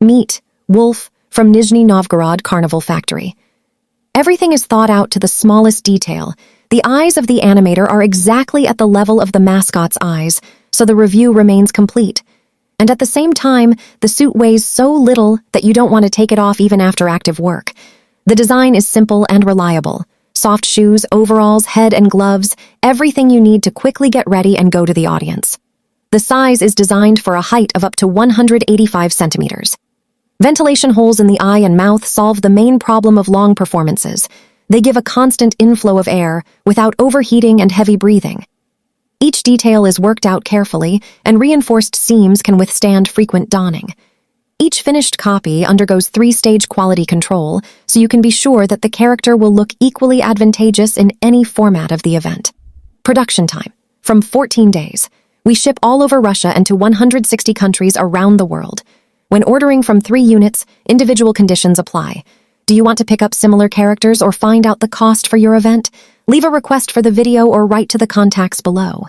Meet Wolf from Nizhny Novgorod Carnival Factory. Everything is thought out to the smallest detail. The eyes of the animator are exactly at the level of the mascot's eyes, so the review remains complete. And at the same time, the suit weighs so little that you don't want to take it off even after active work. The design is simple and reliable. Soft shoes, overalls, head and gloves, everything you need to quickly get ready and go to the audience. The size is designed for a height of up to 185 centimeters. Ventilation holes in the eye and mouth solve the main problem of long performances. They give a constant inflow of air without overheating and heavy breathing. Each detail is worked out carefully, and reinforced seams can withstand frequent donning. Each finished copy undergoes 3-stage quality control, so you can be sure that the character will look equally advantageous in any format of the event. Production time, from 14 days. We ship all over Russia and to 160 countries around the world. When ordering from 3 units, individual conditions apply. Do you want to pick up similar characters or find out the cost for your event? Leave a request for the video or write to the contacts below.